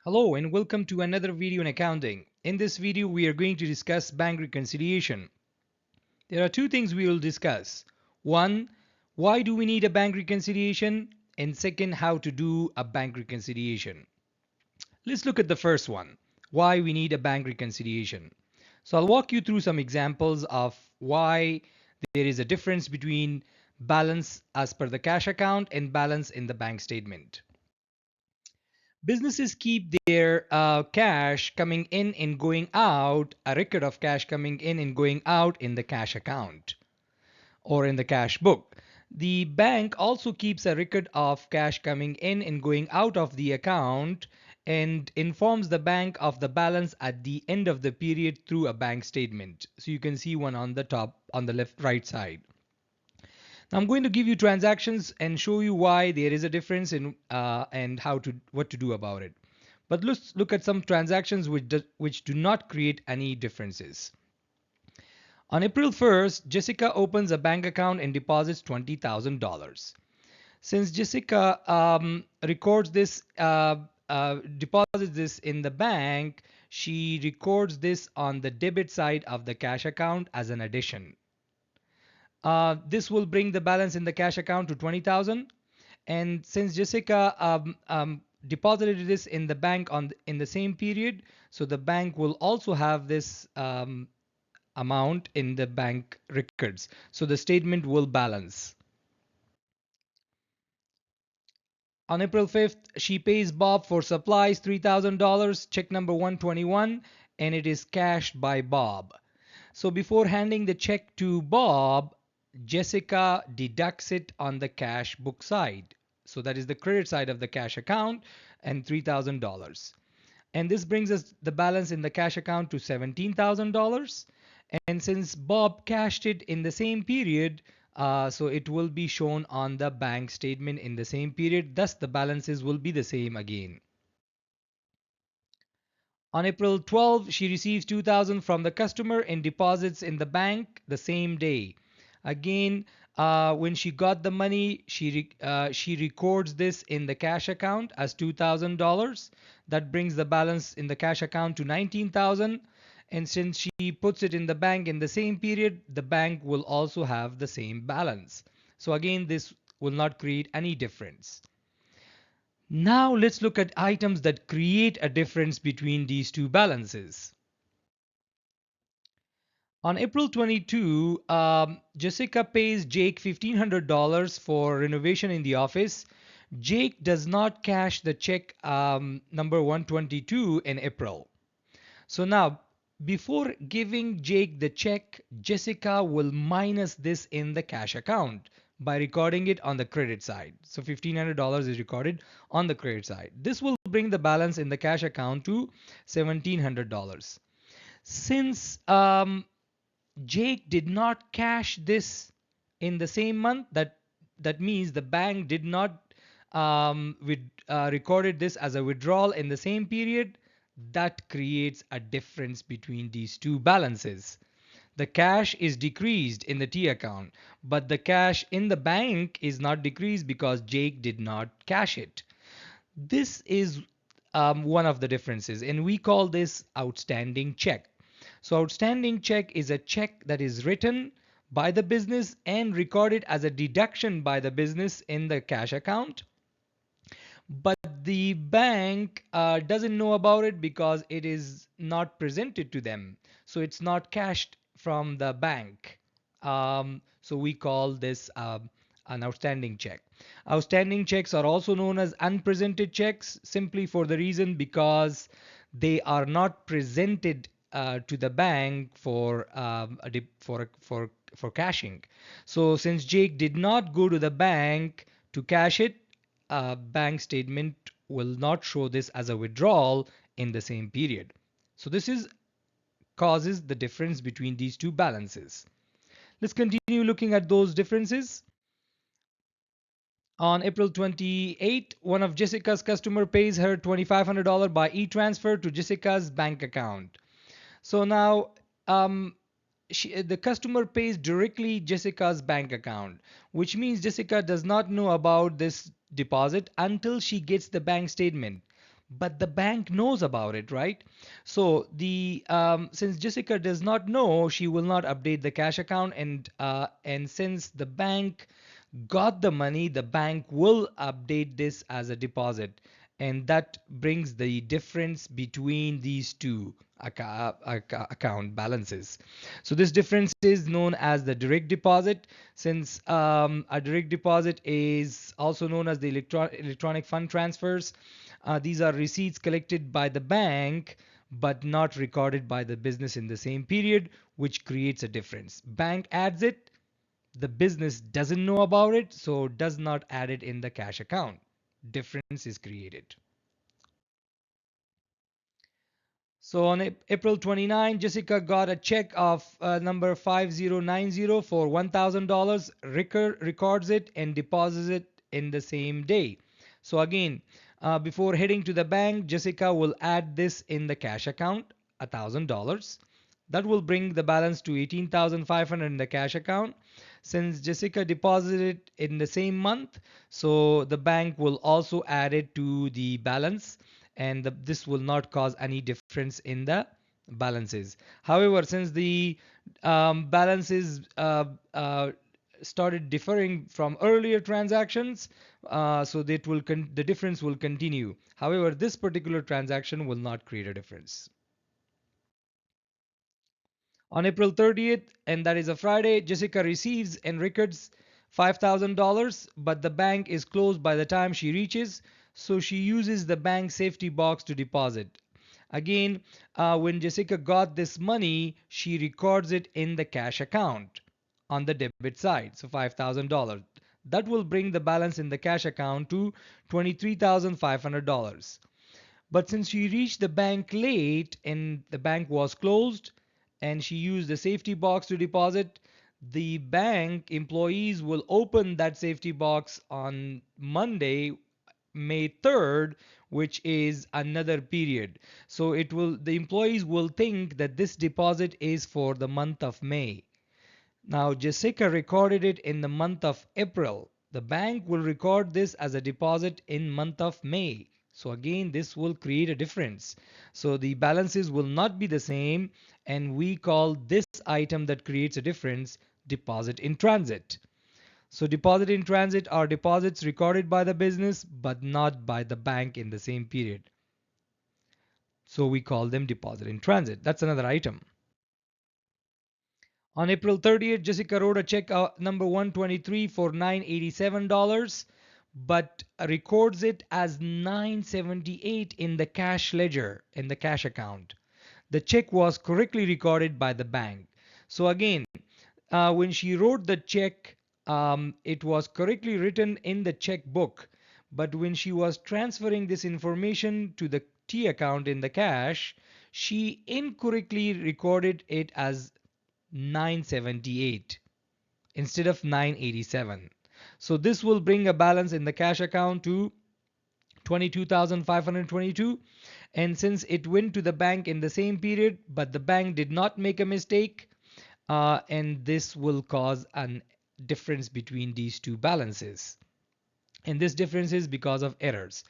Hello and welcome to another video in accounting. In this video, we are going to discuss bank reconciliation. There are two things we will discuss. One, why do we need a bank reconciliation? And second, how to do a bank reconciliation. Let's look at the first one, why we need a bank reconciliation. So I'll walk you through some examples of why there is a difference between balance as per the cash account and balance in the bank statement. Businesses keep their cash coming in and going out, a record of cash coming in and going out in the cash account or in the cash book. The bank also keeps a record of cash coming in and going out of the account and informs the bank of the balance at the end of the period through a bank statement. So you can see one on the top on the left right side. Now I'm going to give you transactions and show you why there is a difference in and what to do about it. But let's look at some transactions which do not create any differences. On April 1st, Jessica opens a bank account and deposits $20,000. Since Jessica deposits this in the bank, she records this on the debit side of the cash account as an addition. This will bring the balance in the cash account to 20,000. And since Jessica deposited this in the bank in the same period, so the bank will also have this amount in the bank records. So the statement will balance. On April 5th, she pays Bob for supplies $3,000, check number 121, and it is cashed by Bob. So before handing the check to Bob, Jessica deducts it on the cash book side. So that is the credit side of the cash account and $3,000. And this brings us the balance in the cash account to $17,000. And since Bob cashed it in the same period, so it will be shown on the bank statement in the same period. Thus, the balances will be the same again. On April 12, she receives 2,000 from the customer and deposits in the bank the same day. Again, when she got the money, she records this in the cash account as $2,000. That brings the balance in the cash account to 19,000. And since she puts it in the bank in the same period, the bank will also have the same balance. So again, this will not create any difference. Now let's look at items that create a difference between these two balances. On April 22, Jessica pays Jake $1,500 for renovation in the office. Jake does not cash the check number 122 in April. So now, before giving Jake the check, Jessica will minus this in the cash account by recording it on the credit side. So $1,500 is recorded on the credit side. This will bring the balance in the cash account to $1,700. Since Jake did not cash this in the same month, that means the bank did not recorded this as a withdrawal in the same period. That creates a difference between these two balances. The cash is decreased in the T account, but the cash in the bank is not decreased because Jake did not cash it. This is one of the differences, and we call this outstanding check. So outstanding check is a check that is written by the business and recorded as a deduction by the business in the cash account. But the bank doesn't know about it because it is not presented to them. So it's not cashed from the bank. So we call this an outstanding check. Outstanding checks are also known as unpresented checks simply for the reason because they are not presented to the bank for cashing. So since Jake did not go to the bank to cash it, a bank statement will not show this as a withdrawal in the same period. So this is causes the difference between these two balances. Let's continue looking at those differences. On April 28, one of Jessica's customer pays her $2,500 by e-transfer to Jessica's bank account. So now the customer pays directly Jessica's bank account, which means Jessica does not know about this deposit until she gets the bank statement. but the bank knows about it, right? So the since Jessica does not know, she will not update the cash account, and since the bank got the money, the bank will update this as a deposit, and that brings the difference between these two account balances. So this difference is known as the direct deposit. Since a direct deposit is also known as the electronic fund transfers, these are receipts collected by the bank but not recorded by the business in the same period, which creates a difference. Bank adds it, the business doesn't know about it, so does not add it in the cash account. Difference is created. So on April 29, Jessica got a check of number 5090 for $1,000, records it and deposits it in the same day. So again, before heading to the bank, Jessica will add this in the cash account, $1,000. That will bring the balance to 18,500 in the cash account. Since Jessica deposited in the same month, so the bank will also add it to the balance, and this will not cause any difference in the balances. However, since the balances started differing from earlier transactions, so that the difference will continue. However, this particular transaction will not create a difference. On April 30th, and that is a Friday, Jessica receives and records $5,000, but the bank is closed by the time she reaches, so she uses the bank safety box to deposit. Again, when Jessica got this money, she records it in the cash account on the debit side, so $5,000. That will bring the balance in the cash account to $23,500. But since she reached the bank late and the bank was closed and she used the safety box to deposit, the bank employees will open that safety box on Monday, May 3rd, which is another period. So the employees will think that this deposit is for the month of May. Now, Jessica recorded it in the month of April. The bank will record this as a deposit in month of May. So again, this will create a difference. So the balances will not be the same, and we call this item that creates a difference deposit in transit. So deposit in transit are deposits recorded by the business but not by the bank in the same period. So we call them deposit in transit. That's another item. On April 30th, Jessica wrote a check number 123 for $987, but records it as 978 in the cash ledger, in the cash account. The check was correctly recorded by the bank. So again, when she wrote the check, it was correctly written in the checkbook. But when she was transferring this information to the T account in the cash, she incorrectly recorded it as 978 instead of 987. So this will bring a balance in the cash account to 22,522. And since it went to the bank in the same period, but the bank did not make a mistake, and this will cause a difference between these two balances. And this difference is because of errors.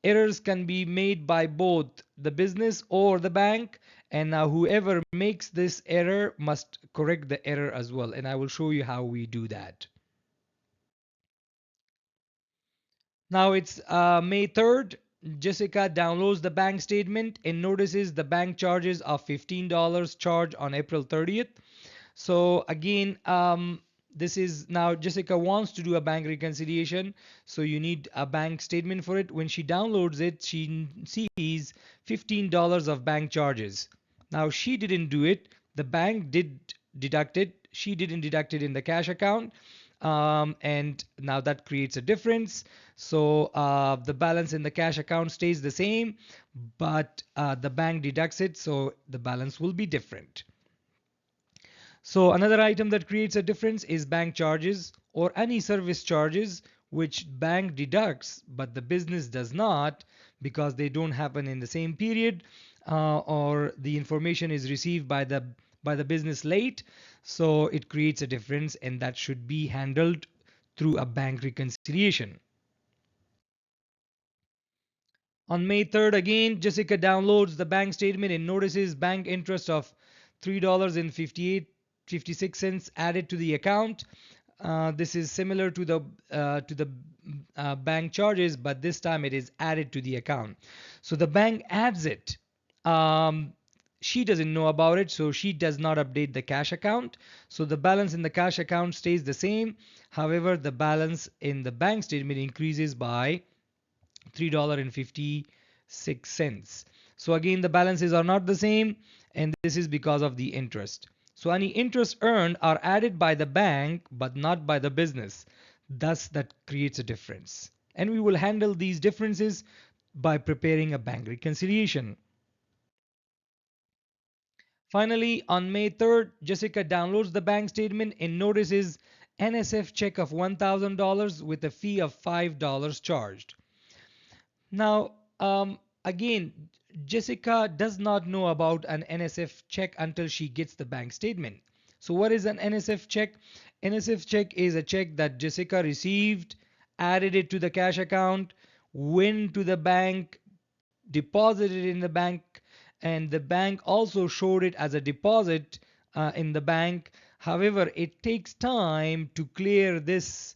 Errors can be made by both the business or the bank, and now whoever makes this error must correct the error as well, and I will show you how we do that. Now it's May 3rd. Jessica downloads the bank statement and notices the bank charges of $15 charge on April 30th. So again, this is now Jessica wants to do a bank reconciliation. So you need a bank statement for it. When she downloads it, she sees $15 of bank charges. Now she didn't do it. The bank did deduct it. She didn't deduct it in the cash account. And now that creates a difference. So the balance in the cash account stays the same, but the bank deducts it. So the balance will be different. So another item that creates a difference is bank charges or any service charges which bank deducts but the business does not because they don't happen in the same period, or the information is received by the business late. So it creates a difference and that should be handled through a bank reconciliation. On May 3rd, again, Jessica downloads the bank statement and notices bank interest of $3.56 added to the account. This is similar to the bank charges, but this time it is added to the account. So the bank adds it. Um, she doesn't know about it, so she does not update the cash account. So the balance in the cash account stays the same. However, the balance in the bank statement increases by $3.56. So again, the balances are not the same, and this is because of the interest. So any interest earned are added by the bank but not by the business. Thus, that creates a difference. And we will handle these differences by preparing a bank reconciliation. Finally, on May 3rd, Jessica downloads the bank statement and notices NSF check of $1,000 with a fee of $5 charged. Now, again, Jessica does not know about an NSF check until she gets the bank statement. So, what is an NSF check? NSF check is a check that Jessica received, added it to the cash account, went to the bank, deposited in the bank, and the bank also showed it as a deposit in the bank. However, it takes time to clear this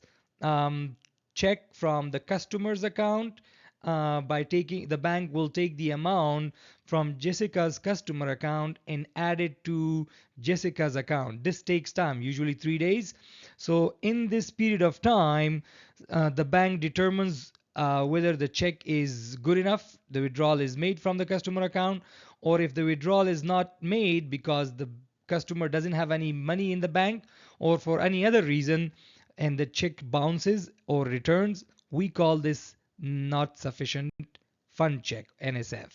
check from the customer's account. By taking the bank will take the amount from Jessica's customer account and add it to Jessica's account. This takes time, usually 3 days. So in this period of time, the bank determines whether the check is good enough, the withdrawal is made from the customer account, or if the withdrawal is not made because the customer doesn't have any money in the bank or for any other reason and the check bounces or returns, we call this not sufficient fund check, NSF.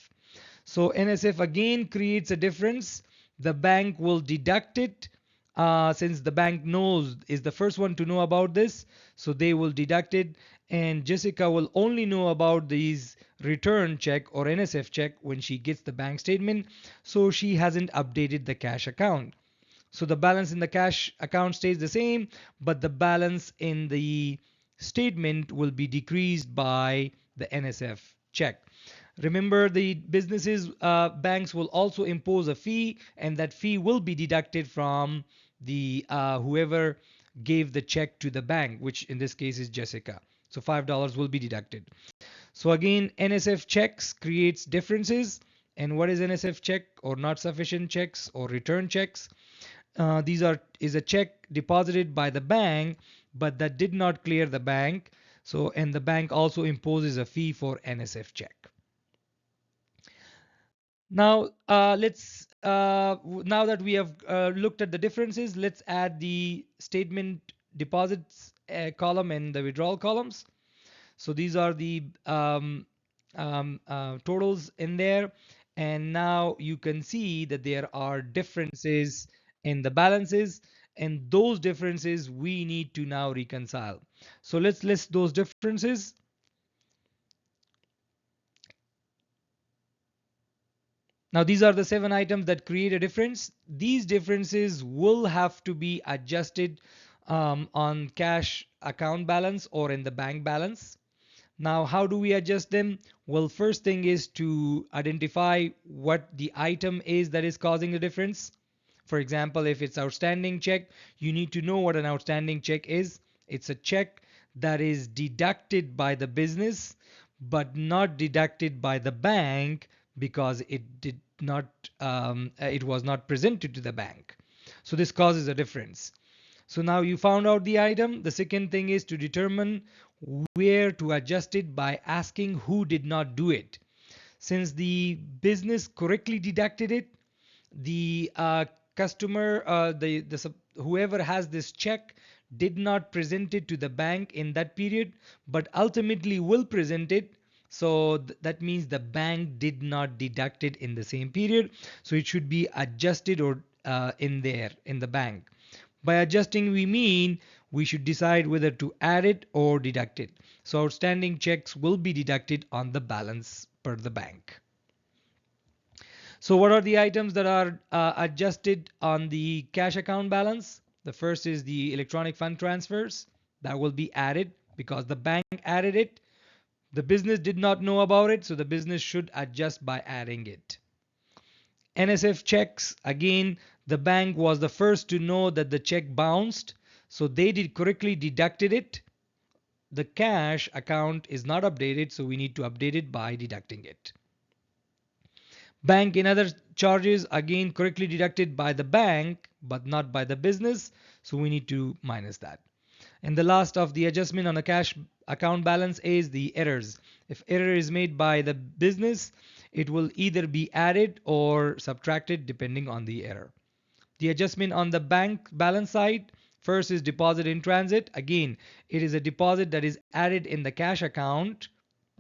So NSF again creates a difference. The bank will deduct it since the bank knows is the first one to know about this, so they will deduct it, and Jessica will only know about these return check or NSF check when she gets the bank statement, so she hasn't updated the cash account. So the balance in the cash account stays the same, but the balance in the statement will be decreased by the NSF check. Remember, the businesses, banks will also impose a fee, and that fee will be deducted from the whoever gave the check to the bank, which in this case is Jessica. So $5 will be deducted. So again, NSF checks creates differences. And what is NSF check or not sufficient checks or return checks? These are is a check deposited by the bank, but that did not clear the bank. So and the bank also imposes a fee for NSF check. Now now that we have looked at the differences, let's add the statement deposits column and the withdrawal columns. So these are the totals in there, and now you can see that there are differences in the balances, and those differences we need to now reconcile. So let's list those differences. Now these are the 7 items that create a difference. These differences will have to be adjusted on cash account balance or in the bank balance. Now, how do we adjust them? Well, first thing is to identify what the item is that is causing the difference. For example, if it's outstanding check, you need to know what an outstanding check is. It's a check that is deducted by the business but not deducted by the bank because it was not presented to the bank. So this causes a difference. So now you found out the item. The second thing is to determine where to adjust it by asking who did not do it. Since the business correctly deducted it, the customer, whoever has this check did not present it to the bank in that period, but ultimately will present it. So that means the bank did not deduct it in the same period. So it should be adjusted or in there in the bank. By adjusting, we mean we should decide whether to add it or deduct it. So outstanding checks will be deducted on the balance per the bank. So what are the items that are adjusted on the cash account balance? The first is the electronic fund transfers that will be added because the bank added it. The business did not know about it, so the business should adjust by adding it. NSF checks, again, the bank was the first to know that the check bounced, so they did correctly deducted it. The cash account is not updated, so we need to update it by deducting it. Bank and other charges, again correctly deducted by the bank but not by the business, so we need to minus that. And the last of the adjustment on the cash account balance is the errors. If error is made by the business, it will either be added or subtracted depending on the error. The adjustment on the bank balance side, first is deposit in transit. Again, it is a deposit that is added in the cash account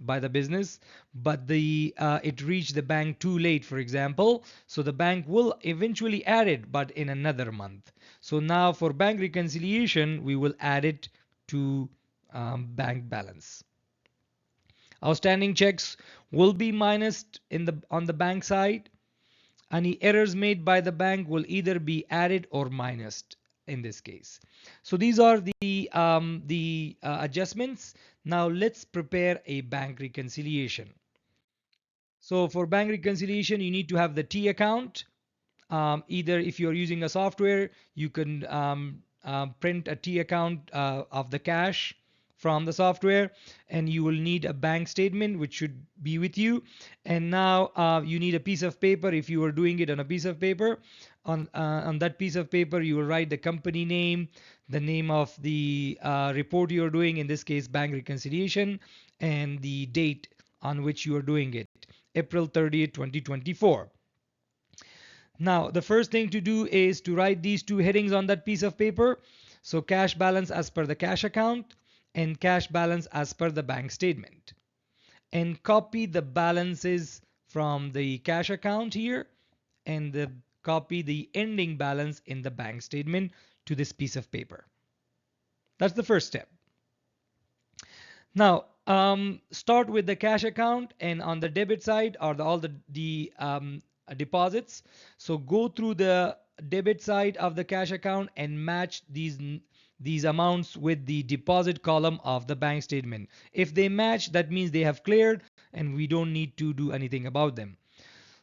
by the business, but it reached the bank too late, for example, so the bank will eventually add it, but in another month. So now for bank reconciliation, we will add it to bank balance. Outstanding checks will be minused on the bank side. Any errors made by the bank will either be added or minused in this case. So these are the adjustments. Now let's prepare a bank reconciliation. So for bank reconciliation, you need to have the T account. Either if you're using a software, you can print a T account of the cash from the software, and you will need a bank statement which should be with you. And now you need a piece of paper. If you are doing it on a piece of paper, on that piece of paper you will write the company name, the name of the report you are doing, in this case bank reconciliation, and the date on which you are doing it, April 30th 2024. Now, the first thing to do is to write these two headings on that piece of paper. So cash balance as per the cash account and cash balance as per the bank statement. And copy the balances from the cash account here and copy the ending balance in the bank statement to this piece of paper. That's the first step. Now, start with the cash account, and on the debit side are all the deposits. So go through the debit side of the cash account and match these amounts with the deposit column of the bank statement. If they match, that means they have cleared and we don't need to do anything about them.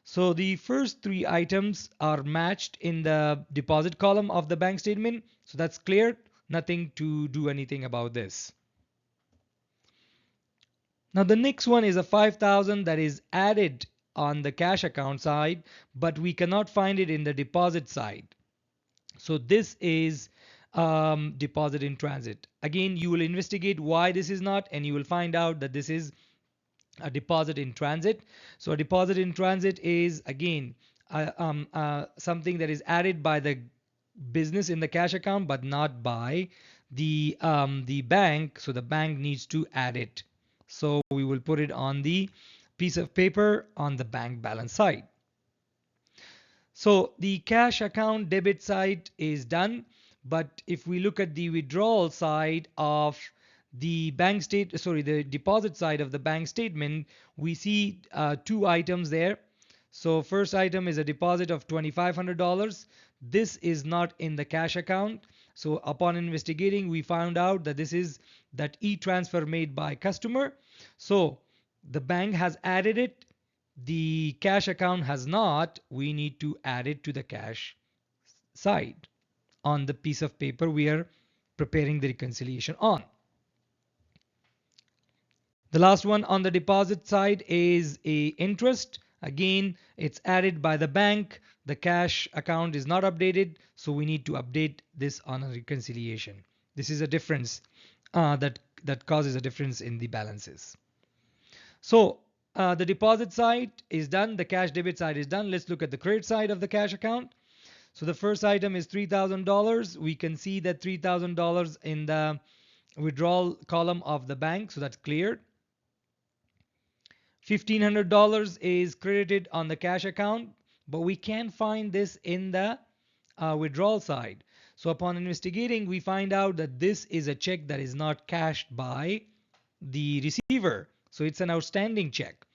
So the first three items are matched in the deposit column of the bank statement. So that's cleared. Nothing to do anything about this. Now the next one is a 5,000 that is added on the cash account side, but we cannot find it in the deposit side. So this is deposit in transit. Again, you will investigate why this is not, and you will find out that this is a deposit in transit. So a deposit in transit is again something that is added by the business in the cash account, but not by the bank. So the bank needs to add it. So we will put it on the piece of paper on the bank balance side. So the cash account debit side is done, but if we look at the withdrawal side of the the deposit side of the bank statement, we see two items there. So first item is a deposit of $2,500. This is not in the cash account. So upon investigating, we found out that this is that e-transfer made by customer. So the bank has added it. The cash account has not. We need to add it to the cash side on the piece of paper we are preparing the reconciliation on. The last one on the deposit side is a interest. Again, it's added by the bank. The cash account is not updated, so we need to update this on a reconciliation. This is a difference that causes a difference in the balances. So the deposit side is done. The cash debit side is done. Let's look at the credit side of the cash account. So the first item is $3,000. We can see that $3,000 in the withdrawal column of the bank, so that's cleared. $1,500 is credited on the cash account, but we can't find this in the withdrawal side. So upon investigating, we find out that this is a check that is not cashed by the receiver. So it's an outstanding check.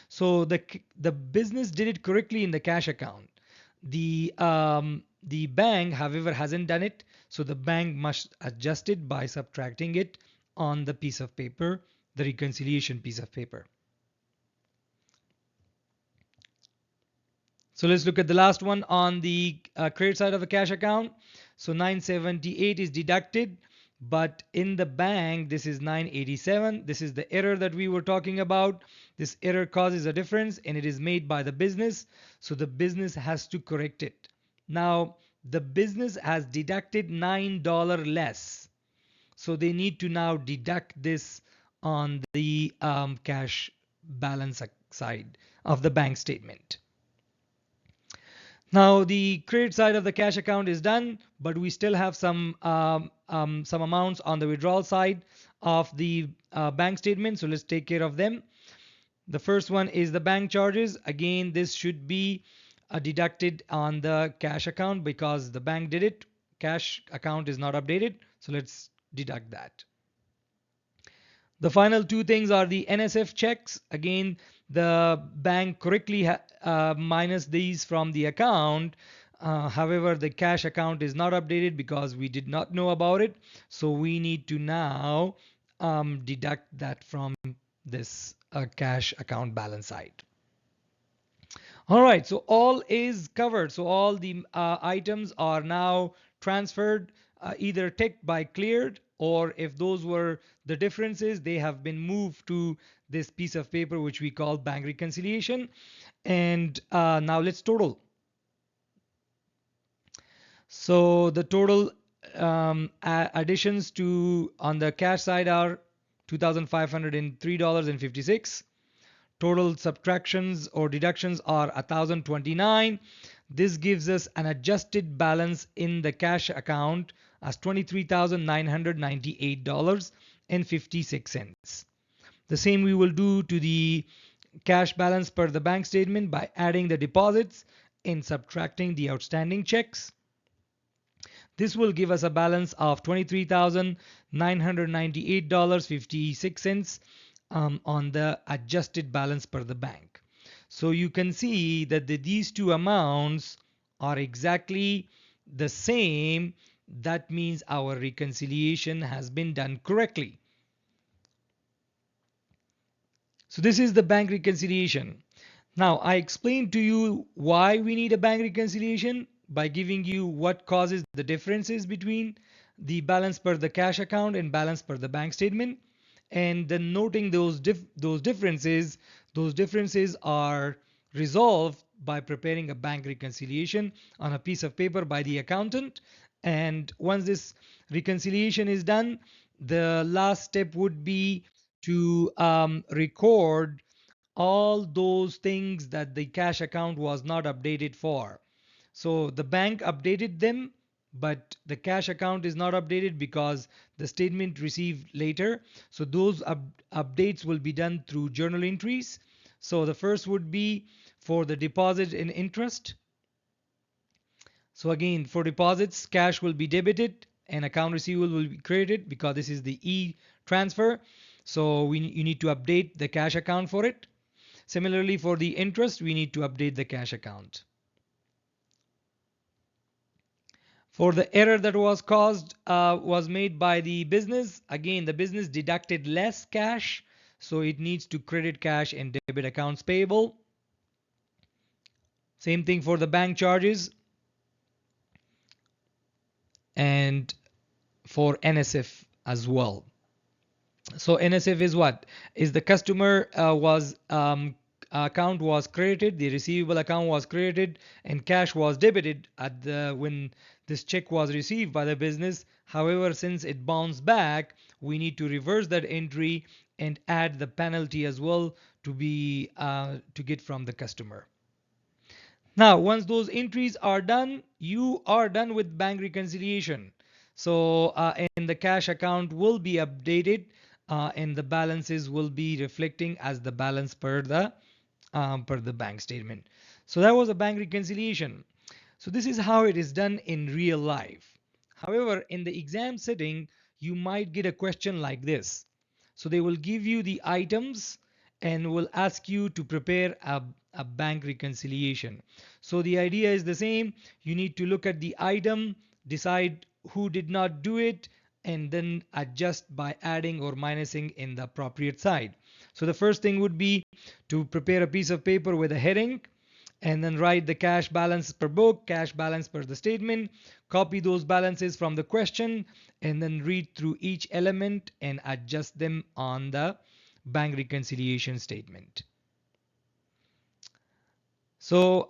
So the business did it correctly in the cash account. The bank, however, hasn't done it. So the bank must adjust it by subtracting it on the piece of paper the reconciliation piece of paper. So let's look at the last one on the credit side of the cash account. So 978 is deducted, but in the bank, this is 987. This is the error that we were talking about. This error causes a difference and it is made by the business. So the business has to correct it. Now, the business has deducted $9 less. So they need to now deduct this on the cash balance side of the bank statement. Now the credit side of the cash account is done, but we still have some amounts on the withdrawal side of the bank statement. So let's take care of them. The first one is the bank charges. Again, this should be deducted on the cash account because the bank did it. Cash account is not updated. So let's deduct that. The final two things are the NSF checks. Again, the bank correctly minus these from the account. However, the cash account is not updated because we did not know about it. So we need to now deduct that from this cash account balance side. All right, so all is covered. So all the items are now transferred, either ticked by cleared, or if those were the differences, they have been moved to this piece of paper which we call bank reconciliation. And now let's total. So the total additions to on the cash side are $2,503.56. Total subtractions or deductions are 1,029. This gives us an adjusted balance in the cash account as $23,998.56. The same we will do to the cash balance per the bank statement by adding the deposits and subtracting the outstanding checks. This will give us a balance of $23,998.56 on the adjusted balance per the bank. So you can see that these two amounts are exactly the same. That means our reconciliation has been done correctly. So this is the bank reconciliation. Now I explained to you why we need a bank reconciliation by giving you what causes the differences between the balance per the cash account and balance per the bank statement, and then noting those differences. Those differences are resolved by preparing a bank reconciliation on a piece of paper by the accountant. And once this reconciliation is done, the last step would be to record all those things that the cash account was not updated for. So the bank updated them, but the cash account is not updated because the statement received later. So those updates will be done through journal entries. So the first would be for the deposit and interest. So again, for deposits, cash will be debited and account receivable will be credited because this is the e-transfer. So you need to update the cash account for it. Similarly, for the interest, we need to update the cash account. For the error that was caused was made by the business. Again, the business deducted less cash, so it needs to credit cash and debit accounts payable. Same thing for the bank charges and for NSF as well. So NSF is what? Is the customer account was credited, the receivable account was credited, and cash was debited at when this check was received by the business. However, since it bounced back, we need to reverse that entry and add the penalty as well to get from the customer. Now, once those entries are done, you are done with bank reconciliation. So, and the cash account will be updated, and the balances will be reflecting as the balance per the bank statement. So that was a bank reconciliation. So this is how it is done in real life. However, in the exam setting, you might get a question like this. So they will give you the items and will ask you to prepare a bank reconciliation. So the idea is the same. You need to look at the item, decide who did not do it, and then adjust by adding or minusing in the appropriate side. So the first thing would be to prepare a piece of paper with a heading and then write the cash balance per book, cash balance per the statement, copy those balances from the question, and then read through each element and adjust them on the bank reconciliation statement. So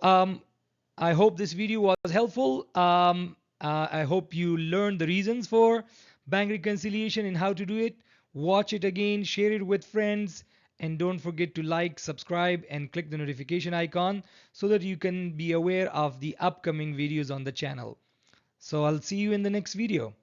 I hope this video was helpful. I hope you learned the reasons for bank reconciliation and how to do it. Watch it again, share it with friends, and don't forget to like, subscribe, and click the notification icon so that you can be aware of the upcoming videos on the channel. So I'll see you in the next video.